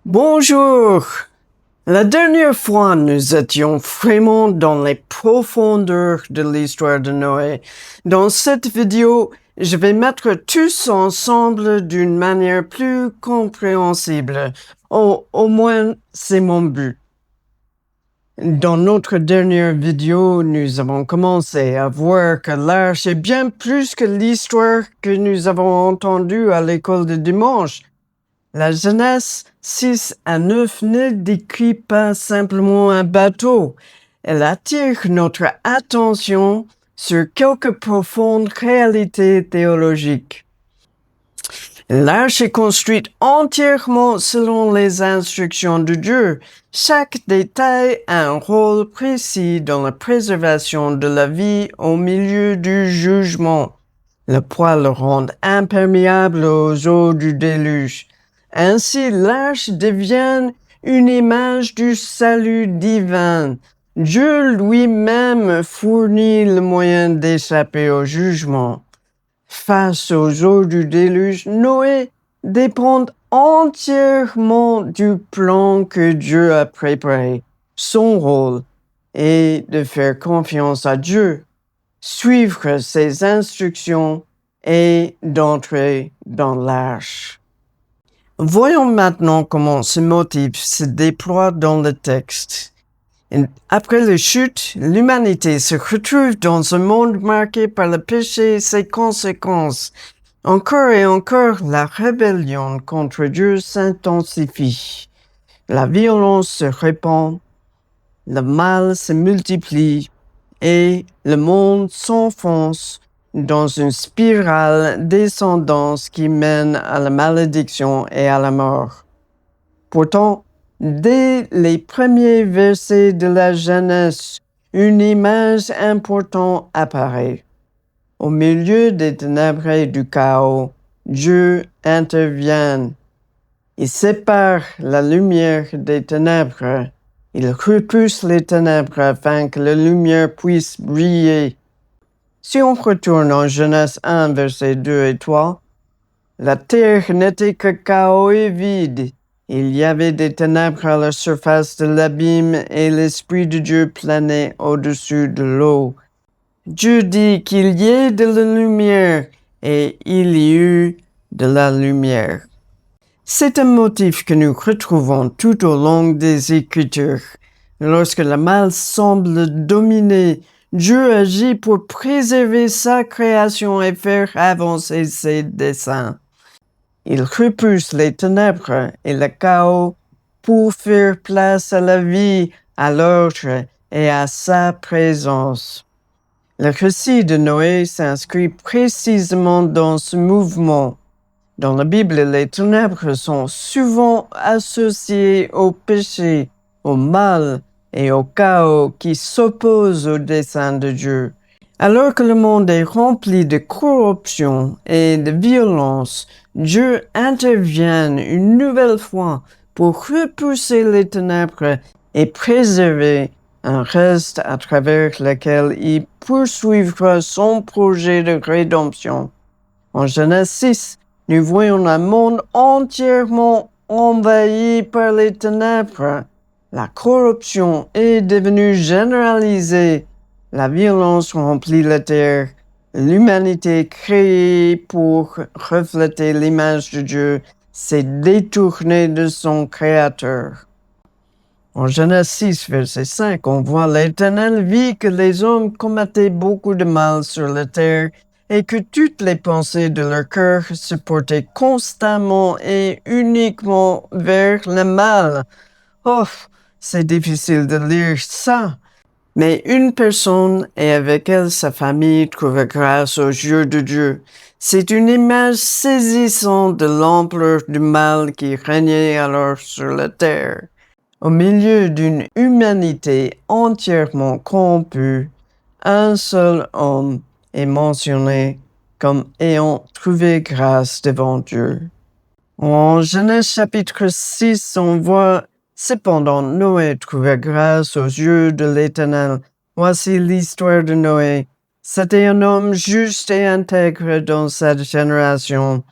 Bonjour! La dernière fois, nous étions vraiment dans les profondeurs de l'histoire de Noé. Dans cette vidéo, je vais mettre tous ensemble d'une manière plus compréhensible. Au moins, c'est mon but. Dans notre dernière vidéo, nous avons commencé à voir que l'arche est bien plus que l'histoire que nous avons entendue à l'école de dimanche. La Genèse 6 à 9 ne décrit pas simplement un bateau. Elle attire notre attention sur quelques profondes réalités théologiques. L'arche est construite entièrement selon les instructions de Dieu. Chaque détail a un rôle précis dans la préservation de la vie au milieu du jugement. Le poids le rend imperméable aux eaux du déluge. Ainsi, l'arche devient une image du salut divin. Dieu lui-même fournit le moyen d'échapper au jugement. Face aux eaux du déluge, Noé dépend entièrement du plan que Dieu a préparé. Son rôle est de faire confiance à Dieu, suivre ses instructions et d'entrer dans l'arche. Voyons maintenant comment ce motif se déploie dans le texte. Après la chute, l'humanité se retrouve dans un monde marqué par le péché et ses conséquences. Encore et encore, la rébellion contre Dieu s'intensifie. La violence se répand, le mal se multiplie et le monde s'enfonce dans une spirale descendante qui mène à la malédiction et à la mort. Pourtant, dès les premiers versets de la Genèse, une image importante apparaît. Au milieu des ténèbres et du chaos, Dieu intervient. Il sépare la lumière des ténèbres. Il repousse les ténèbres afin que la lumière puisse briller. Si on retourne en Genèse 1, versets 2 et 3, la terre n'était que chaos et vide. Il y avait des ténèbres à la surface de l'abîme et l'Esprit de Dieu planait au-dessus de l'eau. Dieu dit qu'il y ait de la lumière et il y eut de la lumière. C'est un motif que nous retrouvons tout au long des Écritures. Lorsque le mal semble dominer, Dieu agit pour préserver sa création et faire avancer ses desseins. Il repousse les ténèbres et le chaos pour faire place à la vie, à l'ordre et à sa présence. Le récit de Noé s'inscrit précisément dans ce mouvement. Dans la Bible, les ténèbres sont souvent associées au péché, au mal et au chaos qui s'opposent au dessein de Dieu. Alors que le monde est rempli de corruption et de violence, Dieu intervient une nouvelle fois pour repousser les ténèbres et préserver un reste à travers lequel il poursuivra son projet de rédemption. En Genèse 6, nous voyons un monde entièrement envahi par les ténèbres. La corruption est devenue généralisée. La violence remplit la terre. L'humanité créée pour refléter l'image de Dieu s'est détournée de son Créateur. En Genèse 6, verset 5, on voit l'Éternel vit que les hommes commettaient beaucoup de mal sur la terre et que toutes les pensées de leur cœur se portaient constamment et uniquement vers le mal. Oh, c'est difficile de lire ça. Mais une personne et avec elle sa famille trouvent grâce aux yeux de Dieu. C'est une image saisissante de l'ampleur du mal qui régnait alors sur la terre. Au milieu d'une humanité entièrement corrompue, un seul homme est mentionné comme ayant trouvé grâce devant Dieu. En Genèse chapitre 6, on voit cependant Noé trouva grâce aux yeux de l'Éternel. Voici l'histoire de Noé. C'était un homme juste et intègre dans cette génération,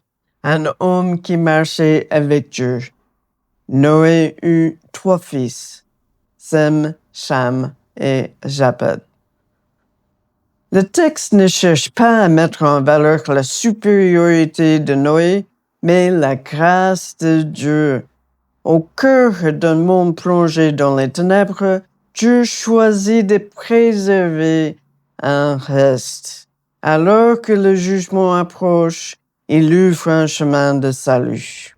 un homme qui marchait avec Dieu. Noé eut 3 fils, Sem, Cham et Japhet. Le texte ne cherche pas à mettre en valeur la supériorité de Noé, mais la grâce de Dieu. Au cœur d'un monde plongé dans les ténèbres, Dieu choisit de préserver un reste. Alors que le jugement approche, il ouvre un chemin de salut.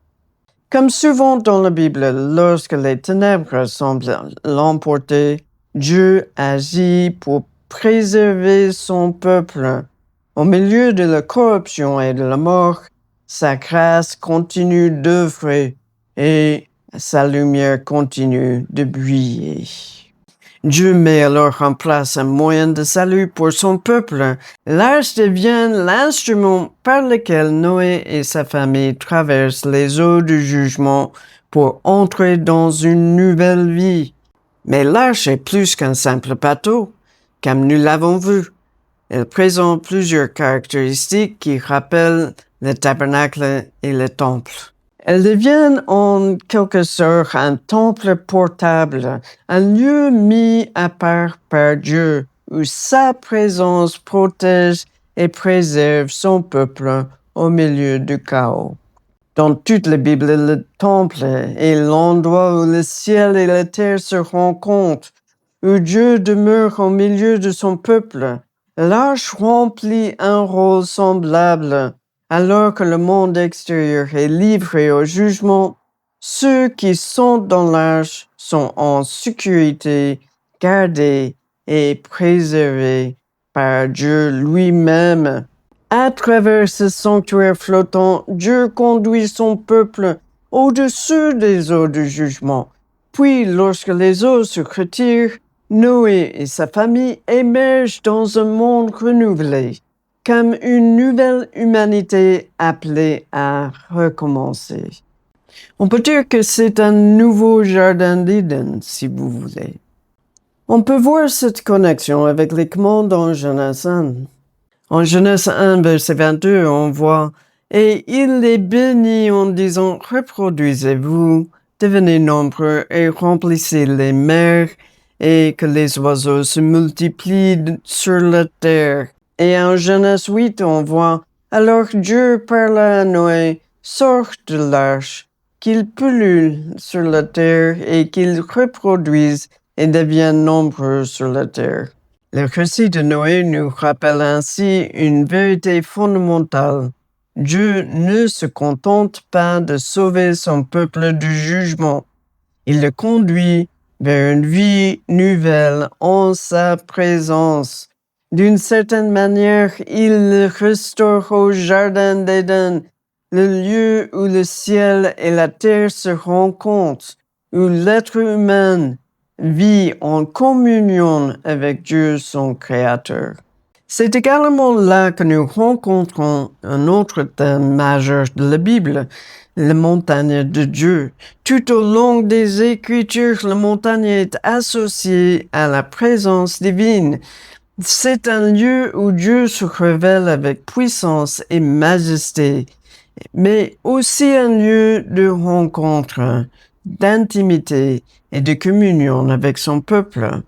Comme souvent dans la Bible, lorsque les ténèbres semblent l'emporter, Dieu agit pour préserver son peuple. Au milieu de la corruption et de la mort, sa grâce continue d'œuvrer et sa lumière continue de briller. Dieu met alors en place un moyen de salut pour son peuple. L'arche devient l'instrument par lequel Noé et sa famille traversent les eaux du jugement pour entrer dans une nouvelle vie. Mais l'arche est plus qu'un simple bateau, comme nous l'avons vu. Elle présente plusieurs caractéristiques qui rappellent le tabernacle et le temple. Elles deviennent en quelque sorte un temple portable, un lieu mis à part par Dieu, où sa présence protège et préserve son peuple au milieu du chaos. Dans toute la Bible, le temple est l'endroit où le ciel et la terre se rencontrent, où Dieu demeure au milieu de son peuple. L'arche remplit un rôle semblable. Alors que le monde extérieur est livré au jugement, ceux qui sont dans l'arche sont en sécurité, gardés et préservés par Dieu lui-même. À travers ce sanctuaire flottant, Dieu conduit son peuple au-dessus des eaux du jugement. Puis, lorsque les eaux se retirent, Noé et sa famille émergent dans un monde renouvelé, comme une nouvelle humanité appelée à recommencer. On peut dire que c'est un nouveau jardin d'Éden, si vous voulez. On peut voir cette connexion avec les commandes en Genèse 1. En Genèse 1, verset 22, on voit « Et il les bénit en disant « Reproduisez-vous, devenez nombreux et remplissez les mers, et que les oiseaux se multiplient sur la terre. » Et en Genèse 8, on voit « Alors Dieu parla à Noé, sort de l'arche, qu'il pullule sur la terre et qu'il reproduise et devienne nombreux sur la terre. » Le récit de Noé nous rappelle ainsi une vérité fondamentale. Dieu ne se contente pas de sauver son peuple du jugement. Il le conduit vers une vie nouvelle en sa présence. D'une certaine manière, il le restaure au jardin d'Éden, le lieu où le ciel et la terre se rencontrent, où l'être humain vit en communion avec Dieu son Créateur. C'est également là que nous rencontrons un autre thème majeur de la Bible, la montagne de Dieu. Tout au long des Écritures, la montagne est associée à la présence divine. C'est un lieu où Dieu se révèle avec puissance et majesté, mais aussi un lieu de rencontre, d'intimité et de communion avec son peuple.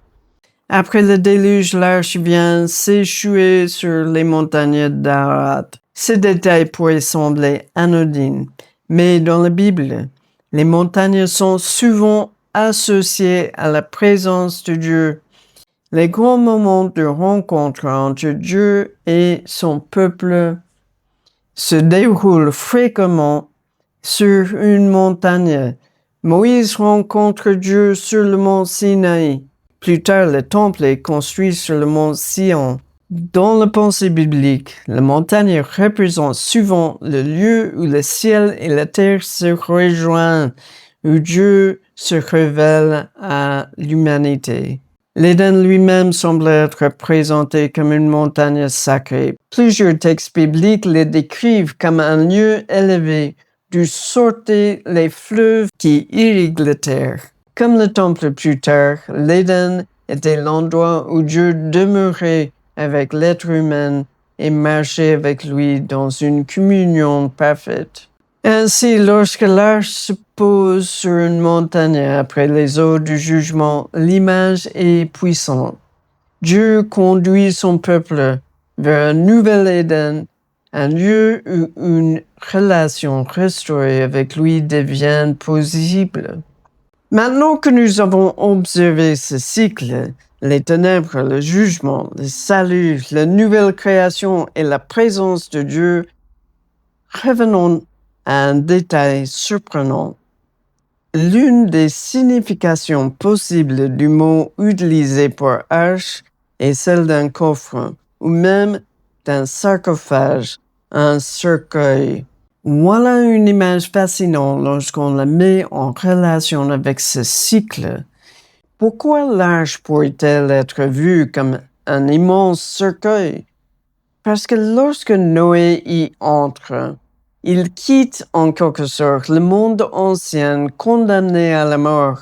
Après le déluge, l'arche vient s'échouer sur les montagnes d'Ararat. Ce détail pourrait sembler anodin, mais dans la Bible, les montagnes sont souvent associées à la présence de Dieu. Les grands moments de rencontre entre Dieu et son peuple se déroulent fréquemment sur une montagne. Moïse rencontre Dieu sur le mont Sinaï. Plus tard, le temple est construit sur le mont Sion. Dans la pensée biblique, la montagne représente souvent le lieu où le ciel et la terre se rejoignent, où Dieu se révèle à l'humanité. L'Éden lui-même semble être présenté comme une montagne sacrée. Plusieurs textes bibliques le décrivent comme un lieu élevé d'où sortaient les fleuves qui irriguent la terre. Comme le temple plus tard, l'Éden était l'endroit où Dieu demeurait avec l'être humain et marchait avec lui dans une communion parfaite. Ainsi, lorsque l'arche se pose sur une montagne après les eaux du jugement, l'image est puissante. Dieu conduit son peuple vers un nouvel Éden, un lieu où une relation restaurée avec lui devient possible. Maintenant que nous avons observé ce cycle, les ténèbres, le jugement, le salut, la nouvelle création et la présence de Dieu, revenons à un détail surprenant. L'une des significations possibles du mot utilisé pour arche est celle d'un coffre ou même d'un sarcophage, un cercueil. Voilà une image fascinante lorsqu'on la met en relation avec ce cycle. Pourquoi l'arche pourrait-elle être vue comme un immense cercueil? Parce que lorsque Noé y entre, il quitte en quelque sorte le monde ancien condamné à la mort.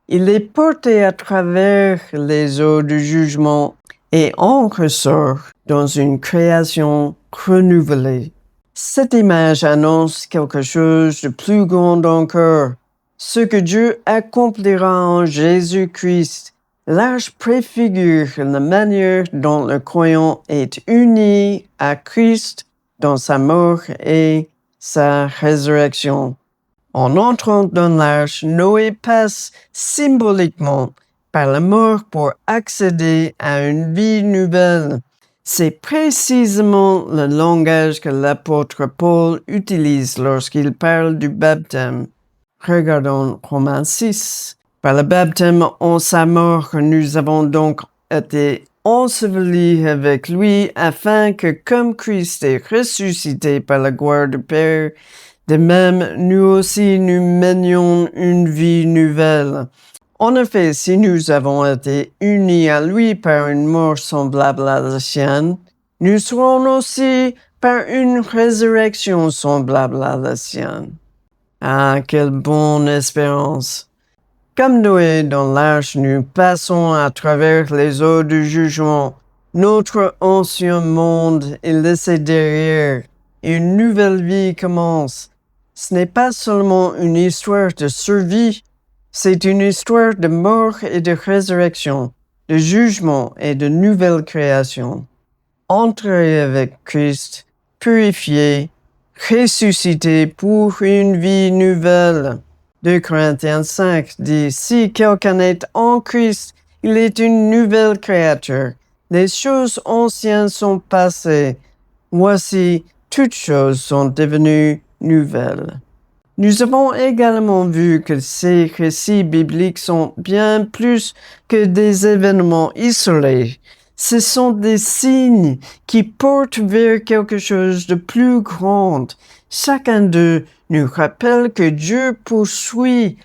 Il est porté à travers les eaux du jugement et en ressort dans une création renouvelée. Cette image annonce quelque chose de plus grand encore, ce que Dieu accomplira en Jésus-Christ. L'arche préfigure la manière dont le croyant est uni à Christ dans sa mort et sa résurrection. En entrant dans l'arche, Noé passe symboliquement par la mort pour accéder à une vie nouvelle. C'est précisément le langage que l'apôtre Paul utilise lorsqu'il parle du baptême. Regardons Romains 6. Par le baptême en sa mort, nous avons donc été ensevelis avec lui afin que, comme Christ est ressuscité par la gloire du Père, de même, nous aussi, nous menions une vie nouvelle. En effet, si nous avons été unis à lui par une mort semblable à la sienne, nous serons aussi par une résurrection semblable à la sienne. Ah, quelle bonne espérance! Comme Noé dans l'arche, nous passons à travers les eaux du jugement. Notre ancien monde est laissé derrière et une nouvelle vie commence. Ce n'est pas seulement une histoire de survie, c'est une histoire de mort et de résurrection, de jugement et de nouvelle création. Entrer avec Christ, purifié, ressuscité pour une vie nouvelle. 2 Corinthiens 5 dit, si quelqu'un est en Christ, il est une nouvelle créature. Les choses anciennes sont passées. Voici, toutes choses sont devenues nouvelles. Nous avons également vu que ces récits bibliques sont bien plus que des événements isolés. Ce sont des signes qui portent vers quelque chose de plus grand. Chacun d'eux nous rappelle que Dieu poursuit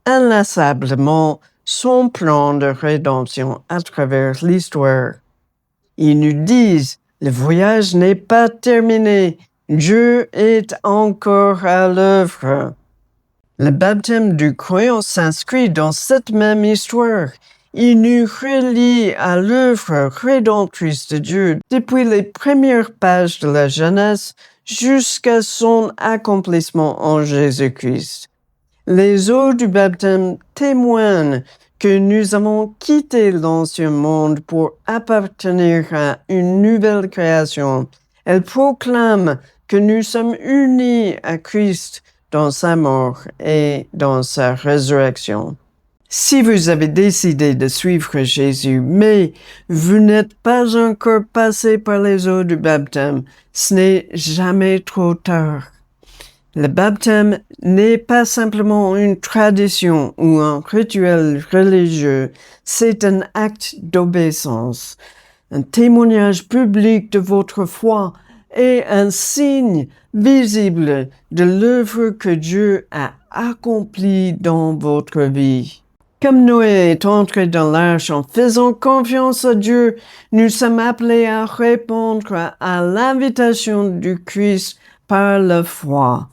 inlassablement son plan de rédemption à travers l'histoire. Ils nous disent, le voyage n'est pas terminé, Dieu est encore à l'œuvre. Le baptême du croyant s'inscrit dans cette même histoire. Il nous relie à l'œuvre rédemptrice de Dieu depuis les premières pages de la Genèse jusqu'à son accomplissement en Jésus-Christ. Les eaux du baptême témoignent que nous avons quitté l'ancien monde pour appartenir à une nouvelle création. Elles proclament que nous sommes unis à Christ dans sa mort et dans sa résurrection. Si vous avez décidé de suivre Jésus, mais vous n'êtes pas encore passé par les eaux du baptême, ce n'est jamais trop tard. Le baptême n'est pas simplement une tradition ou un rituel religieux, c'est un acte d'obéissance, un témoignage public de votre foi et un signe visible de l'œuvre que Dieu a accomplie dans votre vie. Comme Noé est entré dans l'arche en faisant confiance à Dieu, nous sommes appelés à répondre à l'invitation du Christ par la foi,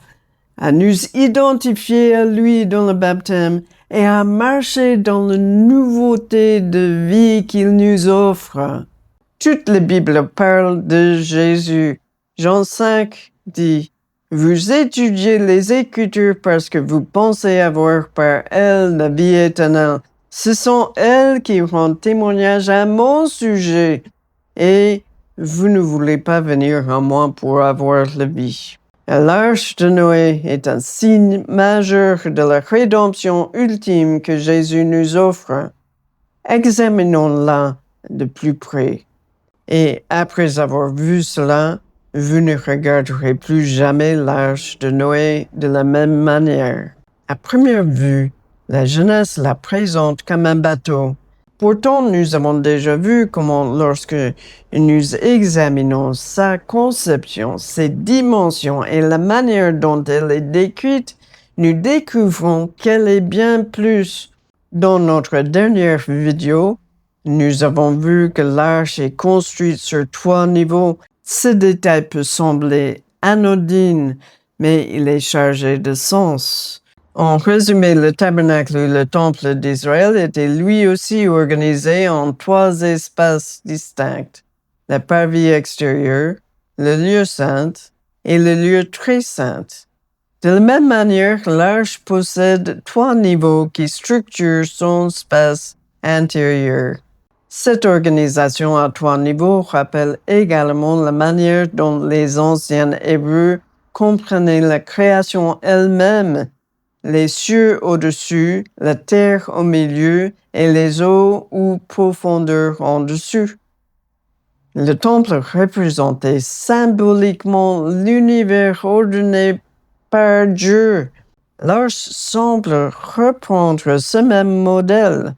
à nous identifier à lui dans le baptême et à marcher dans la nouveauté de vie qu'il nous offre. Toute la Bible parle de Jésus. Jean 5 dit, Vous étudiez les Écritures parce que vous pensez avoir par elles la vie éternelle. Ce sont elles qui rendent témoignage à mon sujet. Et vous ne voulez pas venir à moi pour avoir la vie. L'arche de Noé est un signe majeur de la rédemption ultime que Jésus nous offre. Examinons-la de plus près. Et après avoir vu cela, vous ne regarderez plus jamais l'arche de Noé de la même manière. À première vue, la Genèse la présente comme un bateau. Pourtant, nous avons déjà vu comment, lorsque nous examinons sa conception, ses dimensions et la manière dont elle est décrite, nous découvrons qu'elle est bien plus. Dans notre dernière vidéo, nous avons vu que l'arche est construite sur 3 niveaux. Ce détail peut sembler anodin, mais il est chargé de sens. En résumé, le tabernacle ou le temple d'Israël était lui aussi organisé en 3 espaces distincts. Le parvis extérieur, le lieu saint et le lieu très saint. De la même manière, l'arche possède 3 niveaux qui structurent son espace intérieur. Cette organisation à 3 niveaux rappelle également la manière dont les anciens Hébreux comprenaient la création elle-même, les cieux au-dessus, la terre au milieu et les eaux ou profondeurs en dessous. Le temple représentait symboliquement l'univers ordonné par Dieu. L'arche semble reprendre ce même modèle.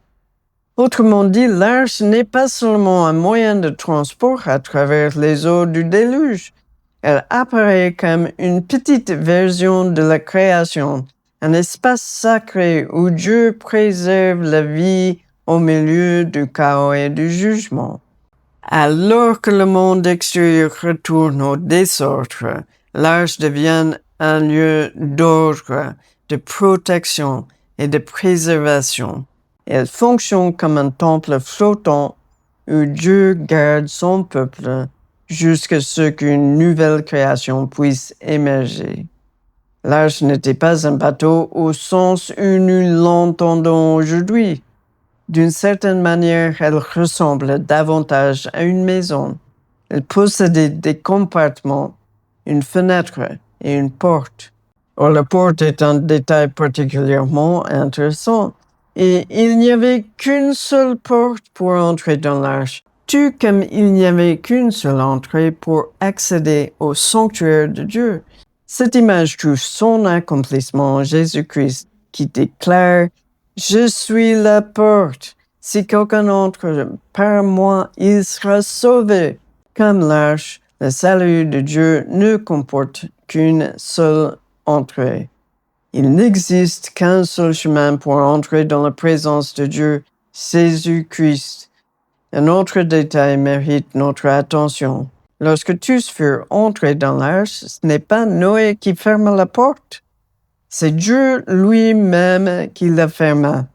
Autrement dit, l'arche n'est pas seulement un moyen de transport à travers les eaux du déluge. Elle apparaît comme une petite version de la création, un espace sacré où Dieu préserve la vie au milieu du chaos et du jugement. Alors que le monde extérieur retourne au désordre, l'arche devient un lieu d'ordre, de protection et de préservation. Elle fonctionne comme un temple flottant où Dieu garde son peuple jusqu'à ce qu'une nouvelle création puisse émerger. L'arche n'était pas un bateau au sens où nous l'entendons aujourd'hui. D'une certaine manière, elle ressemble davantage à une maison. Elle possédait des compartiments, une fenêtre et une porte. Or, la porte est un détail particulièrement intéressant. Et il n'y avait qu'une seule porte pour entrer dans l'arche, tout comme il n'y avait qu'une seule entrée pour accéder au sanctuaire de Dieu. Cette image trouve son accomplissement en Jésus-Christ, qui déclare « Je suis la porte. Si quelqu'un entre par moi, il sera sauvé. » Comme l'arche, le salut de Dieu ne comporte qu'une seule entrée. Il n'existe qu'un seul chemin pour entrer dans la présence de Dieu, Jésus-Christ. Un autre détail mérite notre attention. Lorsque tous furent entrés dans l'arche, ce n'est pas Noé qui ferma la porte. C'est Dieu lui-même qui la ferma.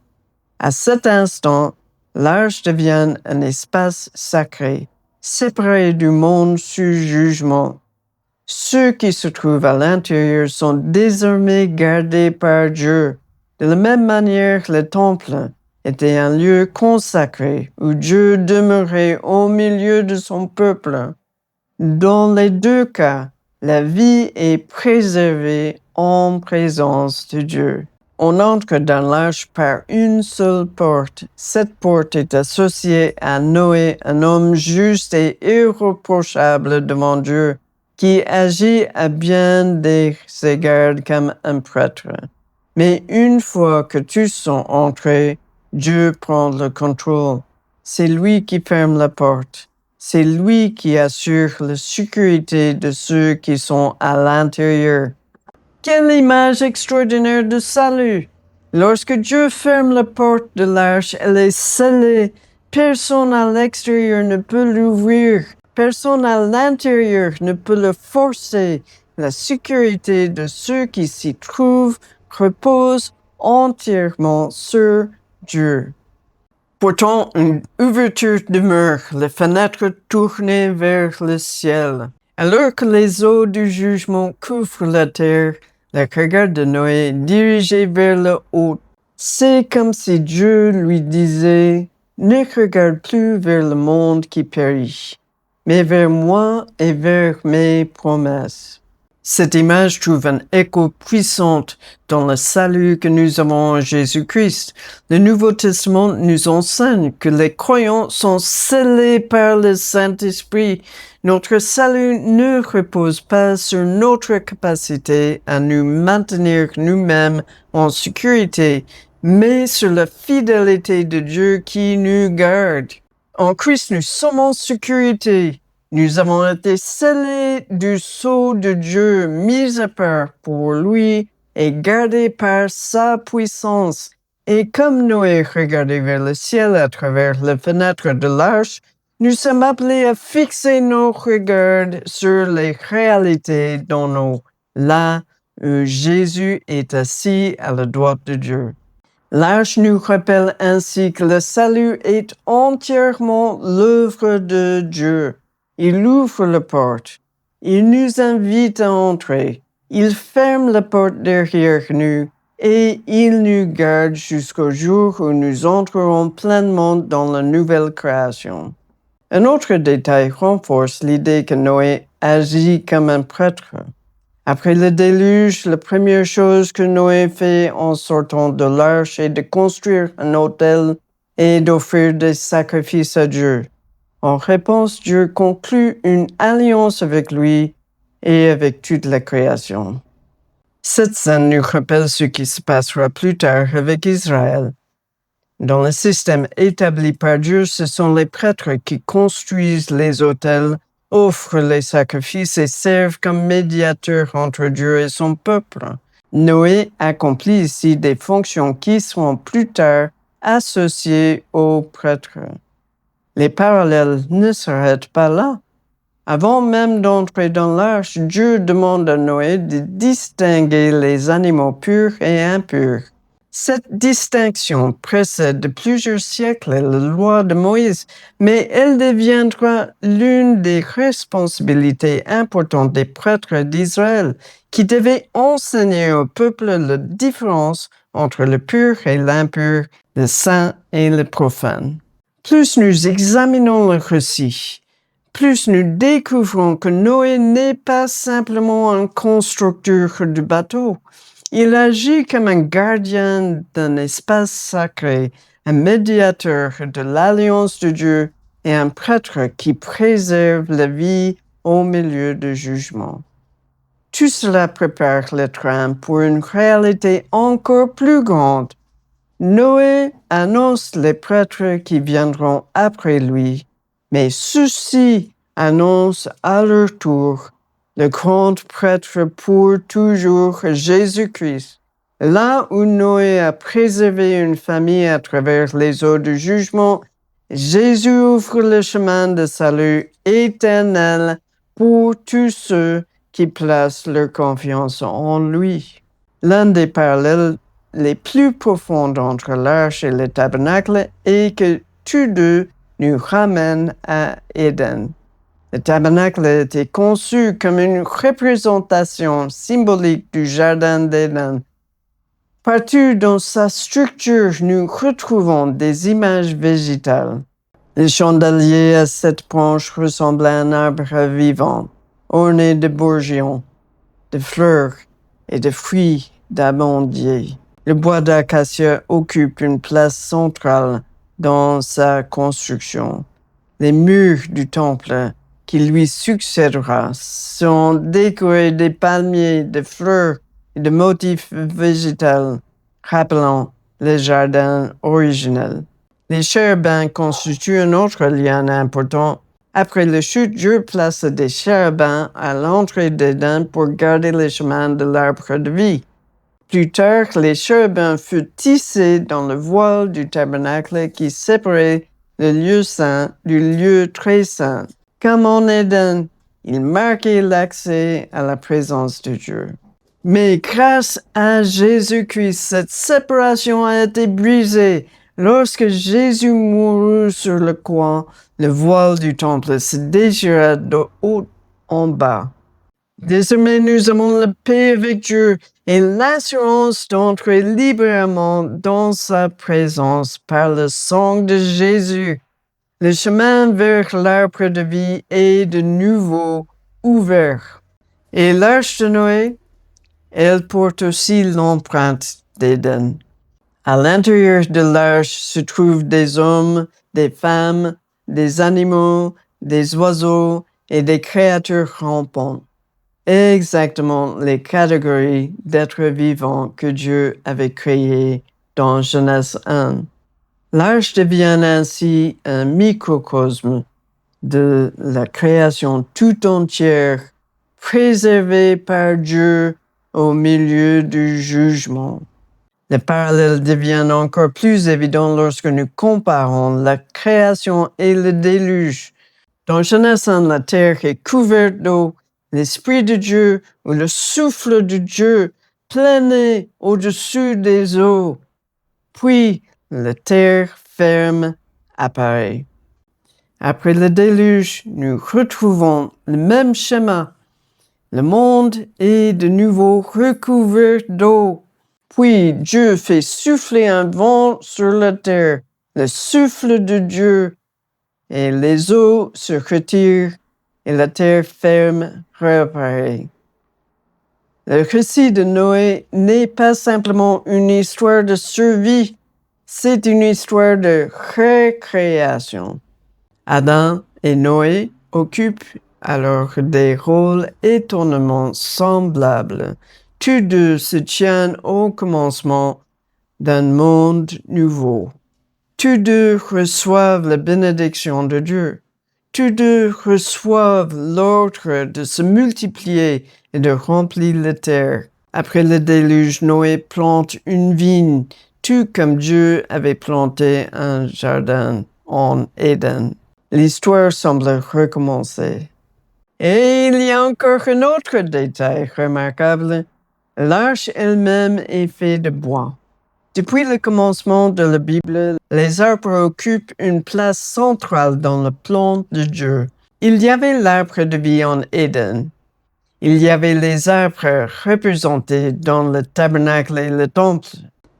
À cet instant, l'arche devient un espace sacré, séparé du monde sous jugement. Ceux qui se trouvent à l'intérieur sont désormais gardés par Dieu. De la même manière, le temple était un lieu consacré où Dieu demeurait au milieu de son peuple. Dans les 2 cas, la vie est préservée en présence de Dieu. On entre dans l'arche par une seule porte. Cette porte est associée à Noé, un homme juste et irréprochable devant Dieu, qui agit à bien des égards comme un prêtre. Mais une fois que tous sont entrés, Dieu prend le contrôle. C'est lui qui ferme la porte. C'est lui qui assure la sécurité de ceux qui sont à l'intérieur. Quelle image extraordinaire de salut! Lorsque Dieu ferme la porte de l'arche, elle est scellée. Personne à l'extérieur ne peut l'ouvrir. Personne à l'intérieur ne peut le forcer. La sécurité de ceux qui s'y trouvent repose entièrement sur Dieu. Pourtant, une ouverture demeure, les fenêtres tournées vers le ciel. Alors que les eaux du jugement couvrent la terre, le regard de Noé est dirigé vers le haut. C'est comme si Dieu lui disait « Ne regarde plus vers le monde qui périt, mais vers moi et vers mes promesses. » Cette image trouve un écho puissant dans le salut que nous avons en Jésus-Christ. Le Nouveau Testament nous enseigne que les croyants sont scellés par le Saint-Esprit. Notre salut ne repose pas sur notre capacité à nous maintenir nous-mêmes en sécurité, mais sur la fidélité de Dieu qui nous garde. En Christ, nous sommes en sécurité. Nous avons été scellés du sceau de Dieu, mis à part pour lui et gardés par sa puissance. Et comme Noé regardait vers le ciel à travers les fenêtres de l'arche, nous sommes appelés à fixer nos regards sur les réalités d'en haut, là où Jésus est assis à la droite de Dieu. L'arche nous rappelle ainsi que le salut est entièrement l'œuvre de Dieu. Il ouvre la porte. Il nous invite à entrer. Il ferme la porte derrière nous et il nous garde jusqu'au jour où nous entrerons pleinement dans la nouvelle création. Un autre détail renforce l'idée que Noé agit comme un prêtre. Après le déluge, la première chose que Noé fait en sortant de l'arche est de construire un autel et d'offrir des sacrifices à Dieu. En réponse, Dieu conclut une alliance avec lui et avec toute la création. Cette scène nous rappelle ce qui se passera plus tard avec Israël. Dans le système établi par Dieu, ce sont les prêtres qui construisent les autels, offrent les sacrifices et servent comme médiateurs entre Dieu et son peuple. Noé accomplit ici des fonctions qui seront plus tard associées aux prêtres. Les parallèles ne s'arrêtent pas là. Avant même d'entrer dans l'arche, Dieu demande à Noé de distinguer les animaux purs et impurs. Cette distinction précède de plusieurs siècles la loi de Moïse, mais elle deviendra l'une des responsabilités importantes des prêtres d'Israël, qui devaient enseigner au peuple la différence entre le pur et l'impur, le saint et le profane. Plus nous examinons le récit, plus nous découvrons que Noé n'est pas simplement un constructeur du bateau. Il agit comme un gardien d'un espace sacré, un médiateur de l'alliance de Dieu et un prêtre qui préserve la vie au milieu du jugement. Tout cela prépare le terrain pour une réalité encore plus grande. Noé annonce les prêtres qui viendront après lui, mais ceux-ci annoncent à leur tour le grand prêtre pour toujours, Jésus-Christ. Là où Noé a préservé une famille à travers les eaux du jugement, Jésus ouvre le chemin de salut éternel pour tous ceux qui placent leur confiance en lui. L'un des parallèles les plus profonds entre l'arche et le tabernacle est que tous deux nous ramènent à Éden. Le tabernacle a été conçu comme une représentation symbolique du jardin d'Éden. Partout dans sa structure, nous retrouvons des images végétales. Le chandelier à 7 branches ressemble à un arbre vivant, orné de bourgeons, de fleurs et de fruits d'amandier. Le bois d'acacia occupe une place centrale dans sa construction. Les murs du temple qui lui succédera sont décorés de palmiers, de fleurs et de motifs végétaux, rappelant le jardin originel. Les chérubins constituent un autre lien important. Après la chute, Dieu place des chérubins à l'entrée d'Éden pour garder le chemin de l'arbre de vie. Plus tard, les chérubins furent tissés dans le voile du tabernacle qui séparait le lieu saint du lieu très saint. Comme en Éden, ils marquaient l'accès à la présence de Dieu. Mais grâce à Jésus-Christ, cette séparation a été brisée. Lorsque Jésus mourut sur le croix, le voile du temple se déchira de haut en bas. Désormais, nous avons la paix avec Dieu et l'assurance d'entrer librement dans sa présence par le sang de Jésus. Le chemin vers l'arbre de vie est de nouveau ouvert. Et l'arche de Noé, elle porte aussi l'empreinte d'Éden. À l'intérieur de l'arche se trouvent des hommes, des femmes, des animaux, des oiseaux et des créatures rampantes. Exactement les catégories d'êtres vivants que Dieu avait créés dans Genèse 1. L'arche devient ainsi un microcosme de la création tout entière, préservée par Dieu au milieu du jugement. Le parallèle devient encore plus évident lorsque nous comparons la création et le déluge. Dans Genèse 1, la terre est couverte d'eau, l'Esprit de Dieu ou le souffle de Dieu planait au-dessus des eaux. Puis, la terre ferme apparaît. Après le déluge, nous retrouvons le même schéma. Le monde est de nouveau recouvert d'eau. Puis Dieu fait souffler un vent sur la terre, le souffle de Dieu, et les eaux se retirent et la terre ferme réapparaît. Le récit de Noé n'est pas simplement une histoire de survie, c'est une histoire de recréation. Adam et Noé occupent alors des rôles étonnamment semblables. Tous deux se tiennent au commencement d'un monde nouveau. Tous deux reçoivent la bénédiction de Dieu. Tous deux reçoivent l'ordre de se multiplier et de remplir la terre. Après le déluge, Noé plante une vigne, tout comme Dieu avait planté un jardin en Éden. L'histoire semble recommencer. Et il y a encore un autre détail remarquable. L'arche elle-même est faite de bois. Depuis le commencement de la Bible, les arbres occupent une place centrale dans le plan de Dieu. Il y avait l'arbre de vie en Éden. Il y avait les arbres représentés dans le tabernacle et le temple.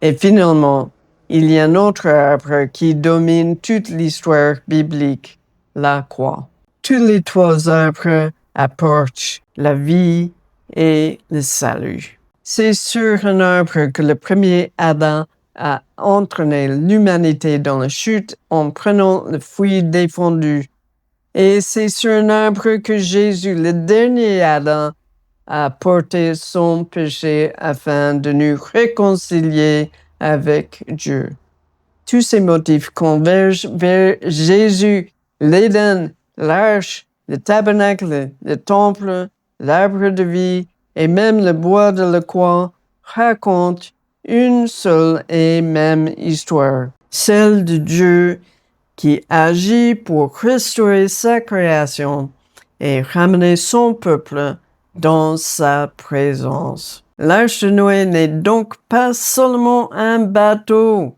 Et finalement, il y a un autre arbre qui domine toute l'histoire biblique, la croix. Tous les trois arbres apportent la vie et le salut. C'est sur un arbre que le premier Adam a entraîné l'humanité dans la chute en prenant le fruit défendu. Et c'est sur un arbre que Jésus, le dernier Adam, a porté son péché afin de nous réconcilier avec Dieu. Tous ces motifs convergent vers Jésus, l'Éden, l'arche, le tabernacle, le temple, l'arbre de vie et même le bois de la croix racontent une seule et même histoire, celle de Dieu qui agit pour restaurer sa création et ramener son peuple dans sa présence. L'arche de Noé n'est donc pas seulement un bateau.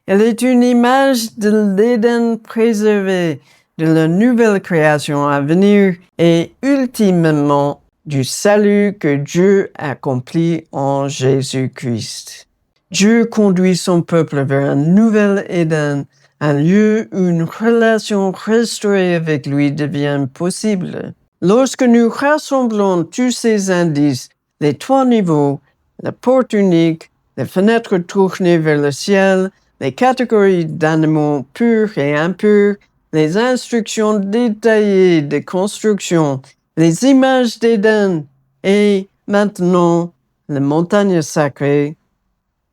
Elle est une image de l'Éden préservé, de la nouvelle création à venir et ultimement du salut que Dieu accomplit en Jésus-Christ. Dieu conduit son peuple vers un nouvel Éden, un lieu où une relation restaurée avec lui devient possible. Lorsque nous rassemblons tous ces indices, les trois niveaux, la porte unique, les fenêtres tournées vers le ciel, les catégories d'animaux purs et impurs, les instructions détaillées de construction, les images d'Éden et maintenant les montagnes sacrées,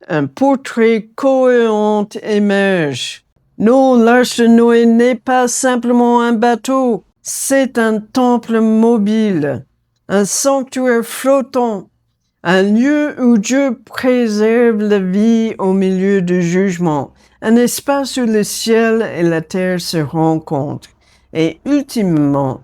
un portrait cohérent émerge. Non, l'arche de Noé n'est pas simplement un bateau, c'est un temple mobile, un sanctuaire flottant, un lieu où Dieu préserve la vie au milieu du jugement, un espace où le ciel et la terre se rencontrent, et ultimement,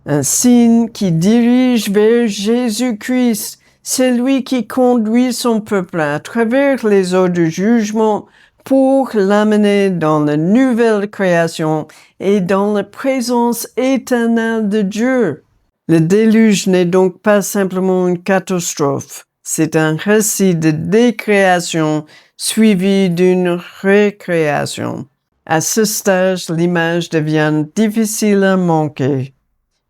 un signe qui dirige vers Jésus-Christ. C'est lui qui conduit son peuple à travers les eaux du jugement pour l'amener dans la nouvelle création et dans la présence éternelle de Dieu. Le déluge n'est donc pas simplement une catastrophe, c'est un récit de décréation suivi d'une récréation. À ce stage, l'image devient difficile à manquer.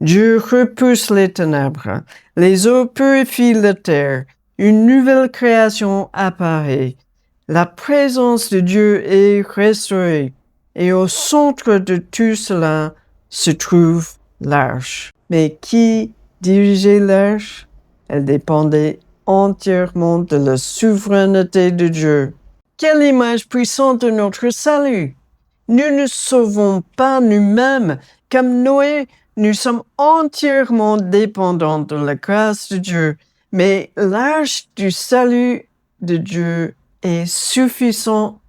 Dieu repousse les ténèbres, les eaux purifient la terre, une nouvelle création apparaît. La présence de Dieu est restaurée, et au centre de tout cela se trouve l'arche. Mais qui dirigeait l'arche? Elle dépendait entièrement de la souveraineté de Dieu. Quelle image puissante de notre salut! Nous ne sauvons pas nous-mêmes. Comme Noé, nous sommes entièrement dépendants de la grâce de Dieu. Mais l'arche du salut de Dieu est suffisant.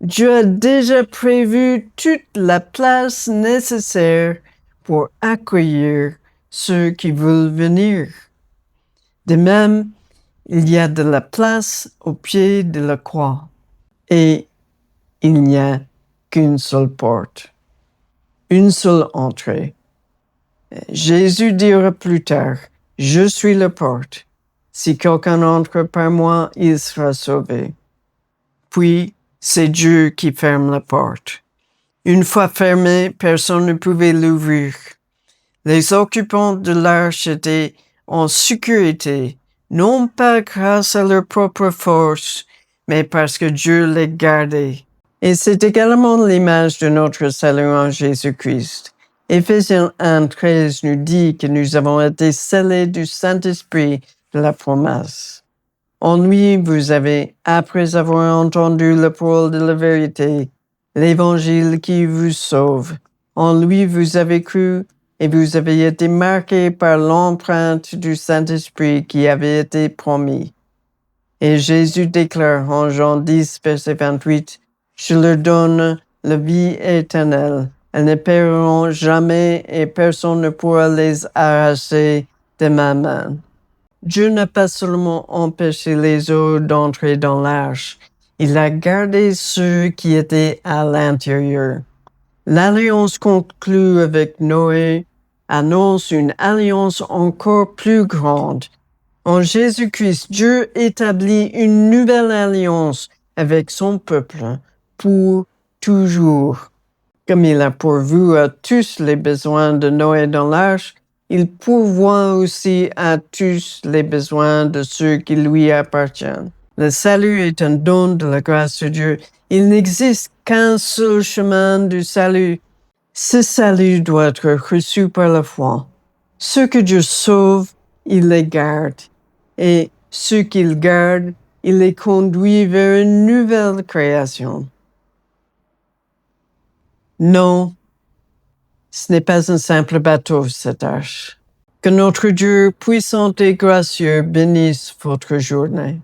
Dieu a déjà prévu toute la place nécessaire pour accueillir ceux qui veulent venir. De même, il y a de la place au pied de la croix. Et il n'y a qu'une seule porte, une seule entrée. Jésus dira plus tard, « Je suis la porte. Si quelqu'un entre par moi, il sera sauvé. » Puis, c'est Dieu qui ferme la porte. Une fois fermée, personne ne pouvait l'ouvrir. Les occupants de l'arche étaient en sécurité, non pas grâce à leur propre force, mais parce que Dieu les gardait. Et c'est également l'image de notre salut en Jésus-Christ. Éphésiens 1:13 nous dit que nous avons été scellés du Saint-Esprit de la promesse. En lui, vous avez, après avoir entendu la parole de la vérité, l'Évangile qui vous sauve. En lui, vous avez cru et vous avez été marqués par l'empreinte du Saint-Esprit qui avait été promis. Et Jésus déclare en Jean 10, verset 28, « Je leur donne la vie éternelle. Elles ne périront jamais et personne ne pourra les arracher de ma main. » Dieu n'a pas seulement empêché les eaux d'entrer dans l'arche, il a gardé ceux qui étaient à l'intérieur. L'alliance conclue avec Noé annonce une alliance encore plus grande. En Jésus-Christ, Dieu établit une nouvelle alliance avec son peuple pour toujours. Comme il a pourvu à tous les besoins de Noé dans l'arche, il pourvoit aussi à tous les besoins de ceux qui lui appartiennent. Le salut est un don de la grâce de Dieu. Il n'existe qu'un seul chemin du salut. Ce salut doit être reçu par la foi. Ceux que Dieu sauve, il les garde. Et ceux qu'il garde, il les conduit vers une nouvelle création. Non, ce n'est pas un simple bateau, cette arche. Que notre Dieu puissant et gracieux bénisse votre journée.